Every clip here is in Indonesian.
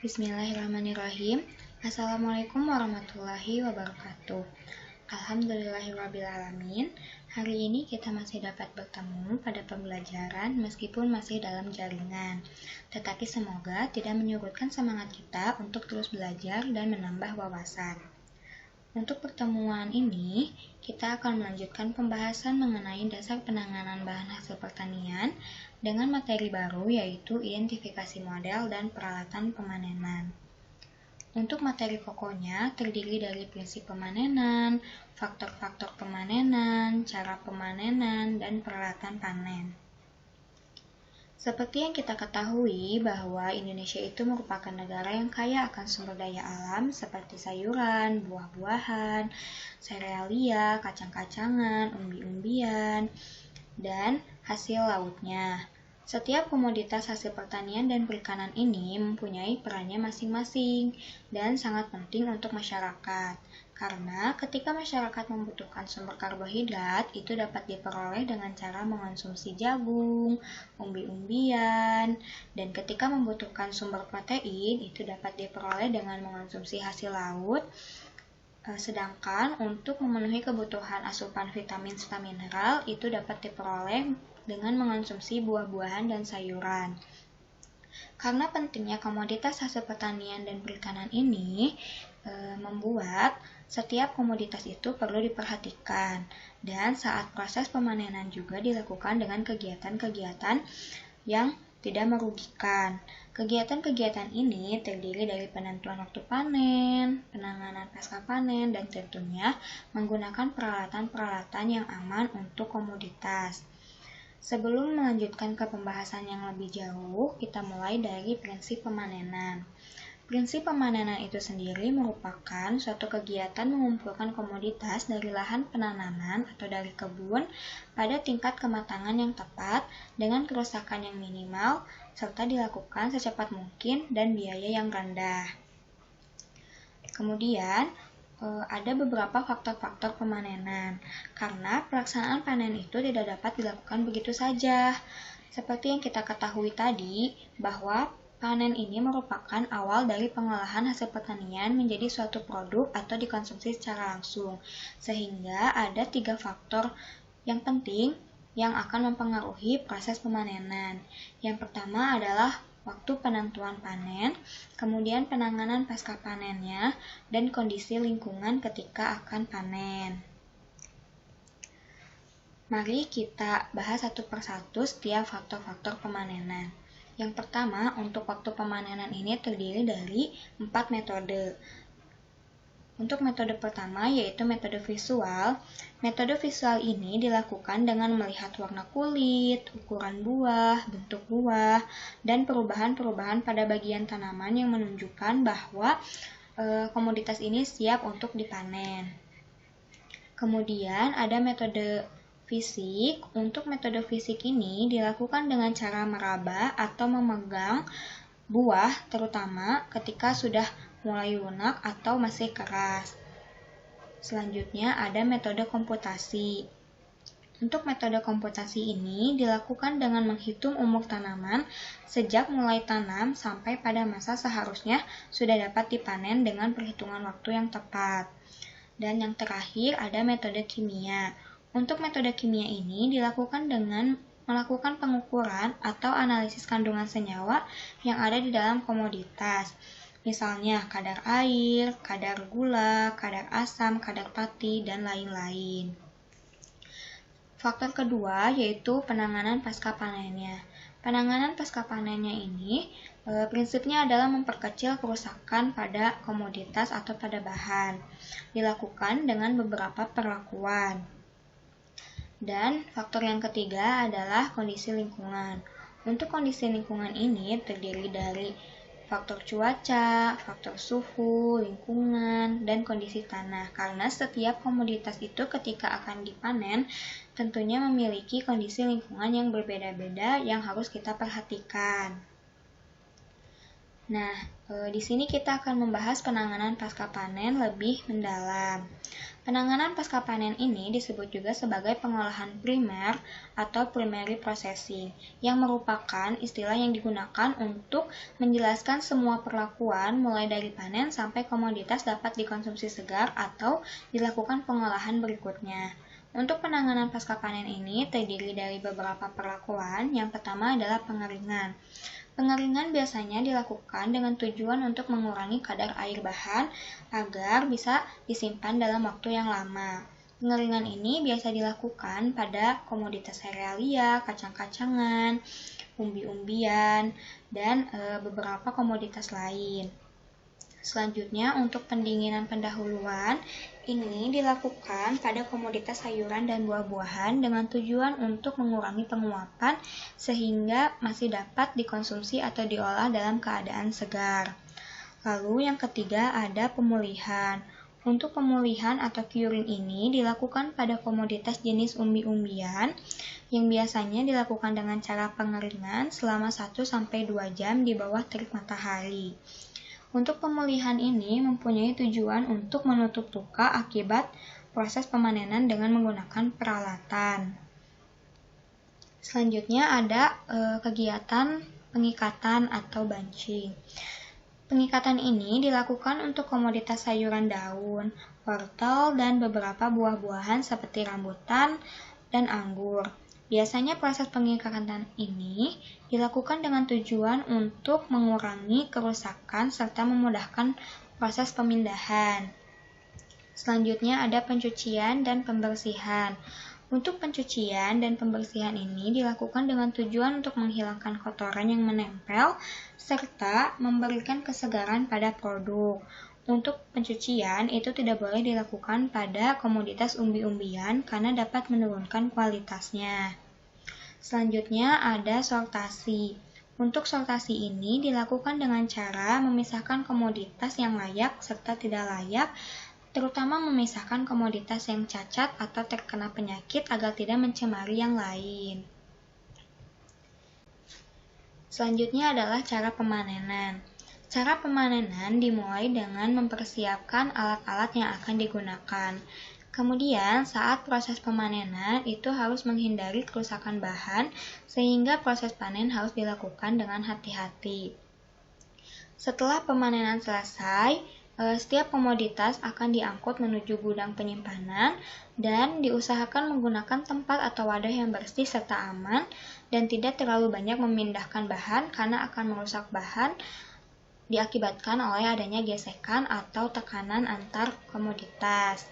Bismillahirrahmanirrahim. Assalamualaikum warahmatullahi wabarakatuh. Alhamdulillahirrabbilalamin. Hari ini kita masih dapat bertemu pada pembelajaran meskipun masih dalam jaringan. Tetapi semoga tidak menyurutkan semangat kita untuk terus belajar dan menambah wawasan. Untuk pertemuan ini, kita akan melanjutkan pembahasan mengenai dasar penanganan bahan hasil pertanian dengan materi baru yaitu identifikasi model dan peralatan pemanenan. Untuk materi pokoknya terdiri dari prinsip pemanenan, faktor-faktor pemanenan, cara pemanenan, dan peralatan panen. Seperti yang kita ketahui bahwa Indonesia itu merupakan negara yang kaya akan sumber daya alam seperti sayuran, buah-buahan, serealia, kacang-kacangan, umbi-umbian, dan hasil lautnya. Setiap komoditas hasil pertanian dan perikanan ini mempunyai perannya masing-masing dan sangat penting untuk masyarakat. Karena ketika masyarakat membutuhkan sumber karbohidrat, itu dapat diperoleh dengan cara mengonsumsi jagung, umbi-umbian, dan ketika membutuhkan sumber protein, itu dapat diperoleh dengan mengonsumsi hasil laut. Sedangkan untuk memenuhi kebutuhan asupan vitamin serta mineral, itu dapat diperoleh dengan mengonsumsi buah-buahan dan sayuran. Karena pentingnya komoditas hasil pertanian dan perikanan ini membuat setiap komoditas itu perlu diperhatikan, dan saat proses pemanenan juga dilakukan dengan kegiatan-kegiatan yang tidak merugikan. Kegiatan-kegiatan ini terdiri dari penentuan waktu panen, penanganan pasca panen, dan tentunya menggunakan peralatan-peralatan yang aman untuk komoditas. Sebelum melanjutkan ke pembahasan yang lebih jauh, kita mulai dari prinsip pemanenan. Prinsip pemanenan itu sendiri merupakan suatu kegiatan mengumpulkan komoditas dari lahan penanaman atau dari kebun pada tingkat kematangan yang tepat dengan kerusakan yang minimal serta dilakukan secepat mungkin dan biaya yang rendah. Kemudian, ada beberapa faktor-faktor pemanenan karena pelaksanaan panen itu tidak dapat dilakukan begitu saja. Seperti yang kita ketahui tadi, bahwa panen ini merupakan awal dari pengolahan hasil pertanian menjadi suatu produk atau dikonsumsi secara langsung. Sehingga ada 3 faktor yang penting yang akan mempengaruhi proses pemanenan. Yang pertama adalah waktu penentuan panen, kemudian penanganan pasca panennya, dan kondisi lingkungan ketika akan panen. Mari kita bahas satu persatu setiap faktor-faktor pemanenan. Yang pertama, untuk waktu pemanenan ini terdiri dari 4 metode. Untuk metode pertama yaitu metode visual. Metode visual ini dilakukan dengan melihat warna kulit, ukuran buah, bentuk buah, dan perubahan-perubahan pada bagian tanaman yang menunjukkan bahwa komoditas ini siap untuk dipanen. Kemudian ada metode fisik. Untuk metode fisik ini dilakukan dengan cara meraba atau memegang buah terutama ketika sudah mulai lunak atau masih keras. Selanjutnya ada metode komputasi. Untuk metode komputasi ini dilakukan dengan menghitung umur tanaman sejak mulai tanam sampai pada masa seharusnya sudah dapat dipanen dengan perhitungan waktu yang tepat. Dan yang terakhir ada metode kimia. Untuk metode kimia ini dilakukan dengan melakukan pengukuran atau analisis kandungan senyawa yang ada di dalam komoditas. Misalnya kadar air, kadar gula, kadar asam, kadar pati, dan lain-lain. Faktor kedua yaitu penanganan pasca panennya. Penanganan pasca panennya ini prinsipnya adalah memperkecil kerusakan pada komoditas atau pada bahan. Dilakukan dengan beberapa perlakuan. Dan faktor yang ketiga adalah kondisi lingkungan. Untuk kondisi lingkungan ini terdiri dari faktor cuaca, faktor suhu, lingkungan, dan kondisi tanah. Karena setiap komoditas itu ketika akan dipanen tentunya memiliki kondisi lingkungan yang berbeda-beda yang harus kita perhatikan. Nah, di sini kita akan membahas penanganan pasca panen lebih mendalam. Penanganan pasca panen ini disebut juga sebagai pengolahan primer atau primary processing, yang merupakan istilah yang digunakan untuk menjelaskan semua perlakuan mulai dari panen sampai komoditas dapat dikonsumsi segar atau dilakukan pengolahan berikutnya. Untuk penanganan pasca panen ini terdiri dari beberapa perlakuan. Yang pertama adalah pengeringan. Pengeringan biasanya dilakukan dengan tujuan untuk mengurangi kadar air bahan agar bisa disimpan dalam waktu yang lama. Pengeringan ini biasa dilakukan pada komoditas serealia, kacang-kacangan, umbi-umbian, dan beberapa komoditas lain. Selanjutnya, untuk pendinginan pendahuluan, ini dilakukan pada komoditas sayuran dan buah-buahan dengan tujuan untuk mengurangi penguapan sehingga masih dapat dikonsumsi atau diolah dalam keadaan segar. Lalu yang ketiga ada pemulihan. Untuk pemulihan atau curing ini dilakukan pada komoditas jenis umbi-umbian yang biasanya dilakukan dengan cara pengeringan selama 1-2 jam di bawah terik matahari. Untuk pemulihan ini mempunyai tujuan untuk menutup luka akibat proses pemanenan dengan menggunakan peralatan. Selanjutnya ada kegiatan pengikatan atau bunching. Pengikatan ini dilakukan untuk komoditas sayuran daun, wortel, dan beberapa buah-buahan seperti rambutan dan anggur. Biasanya proses pengikatan ini dilakukan dengan tujuan untuk mengurangi kerusakan serta memudahkan proses pemindahan. Selanjutnya ada pencucian dan pembersihan. Untuk pencucian dan pembersihan ini dilakukan dengan tujuan untuk menghilangkan kotoran yang menempel serta memberikan kesegaran pada produk. Untuk pencucian itu tidak boleh dilakukan pada komoditas umbi-umbian karena dapat menurunkan kualitasnya. Selanjutnya ada sortasi. Untuk sortasi ini dilakukan dengan cara memisahkan komoditas yang layak serta tidak layak, terutama memisahkan komoditas yang cacat atau terkena penyakit agar tidak mencemari yang lain. Selanjutnya adalah cara pemanenan. Cara pemanenan dimulai dengan mempersiapkan alat-alat yang akan digunakan. Kemudian, saat proses pemanenan itu harus menghindari kerusakan bahan, sehingga proses panen harus dilakukan dengan hati-hati. Setelah pemanenan selesai, setiap komoditas akan diangkut menuju gudang penyimpanan dan diusahakan menggunakan tempat atau wadah yang bersih serta aman dan tidak terlalu banyak memindahkan bahan karena akan merusak bahan diakibatkan oleh adanya gesekan atau tekanan antar komoditas.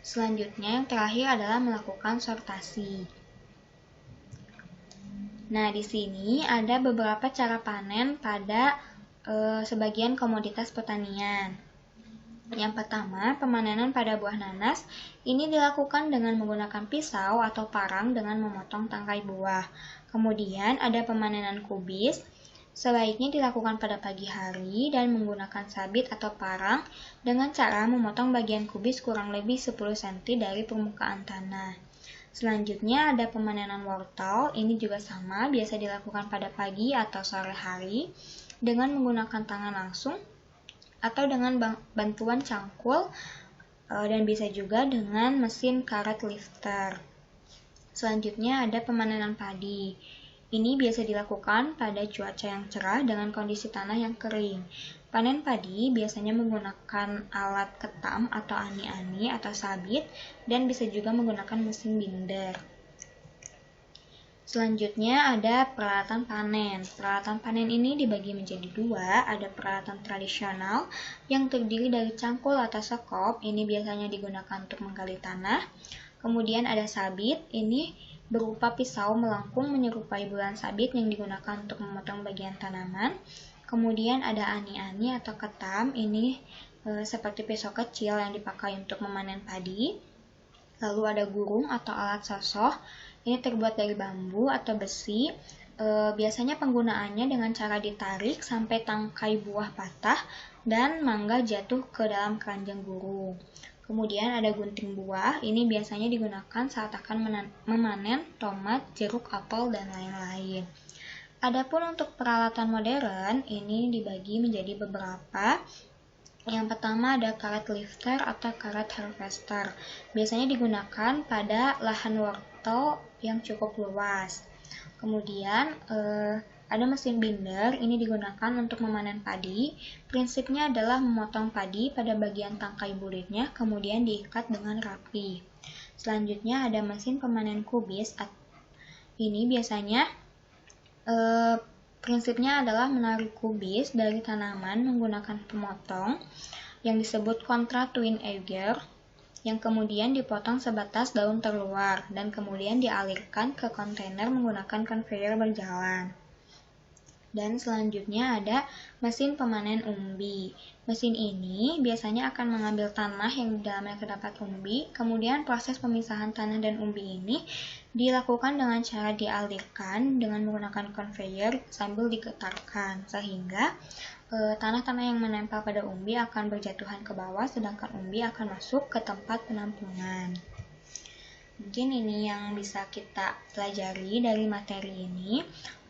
Selanjutnya yang terakhir adalah melakukan sortasi. Nah, di sini ada beberapa cara panen pada sebagian komoditas pertanian. Yang pertama, pemanenan pada buah nanas ini dilakukan dengan menggunakan pisau atau parang dengan memotong tangkai buah. Kemudian ada pemanenan kubis, sebaiknya dilakukan pada pagi hari dan menggunakan sabit atau parang dengan cara memotong bagian kubis kurang lebih 10 cm dari permukaan tanah. Selanjutnya ada pemanenan wortel, ini juga sama, biasa dilakukan pada pagi atau sore hari dengan menggunakan tangan langsung atau dengan bantuan cangkul dan bisa juga dengan mesin karet lifter. Selanjutnya ada pemanenan padi. Ini biasa dilakukan pada cuaca yang cerah dengan kondisi tanah yang kering. Panen padi biasanya menggunakan alat ketam atau ani-ani atau sabit dan bisa juga menggunakan mesin binder. Selanjutnya ada peralatan panen. Peralatan panen ini dibagi menjadi dua, ada peralatan tradisional yang terdiri dari cangkul atau sekop, ini biasanya digunakan untuk menggali tanah. Kemudian ada sabit, ini berupa pisau melengkung menyerupai bulan sabit yang digunakan untuk memotong bagian tanaman. Kemudian ada ani-ani atau ketam, ini seperti pisau kecil yang dipakai untuk memanen padi. Lalu ada gurung atau alat sosoh, ini terbuat dari bambu atau besi. Biasanya penggunaannya dengan cara ditarik sampai tangkai buah patah dan mangga jatuh ke dalam keranjang gurung. Kemudian ada gunting buah, ini biasanya digunakan saat akan memanen tomat, jeruk, apel, dan lain-lain. Adapun untuk peralatan modern, ini dibagi menjadi beberapa. Yang pertama ada karet lifter atau karet harvester. Biasanya digunakan pada lahan wortel yang cukup luas. Kemudian ada mesin binder, ini digunakan untuk memanen padi. Prinsipnya adalah memotong padi pada bagian tangkai bulitnya, kemudian diikat dengan rapi. Selanjutnya ada mesin pemanen kubis. Ini biasanya prinsipnya adalah menarik kubis dari tanaman menggunakan pemotong yang disebut kontra twin auger, yang kemudian dipotong sebatas daun terluar dan kemudian dialirkan ke kontainer menggunakan konveyor berjalan. Dan selanjutnya ada mesin pemanen umbi. Mesin ini biasanya akan mengambil tanah yang di dalamnya terdapat umbi, kemudian proses pemisahan tanah dan umbi ini dilakukan dengan cara dialirkan dengan menggunakan konveyor sambil digetarkan, sehingga tanah-tanah yang menempel pada umbi akan berjatuhan ke bawah, sedangkan umbi akan masuk ke tempat penampungan. Mungkin ini yang bisa kita pelajari dari materi ini.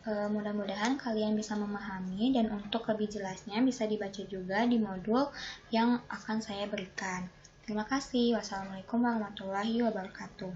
Mudah-mudahan kalian bisa memahami, dan untuk lebih jelasnya bisa dibaca juga di modul yang akan saya berikan. Terima kasih. Wassalamualaikum warahmatullahi wabarakatuh.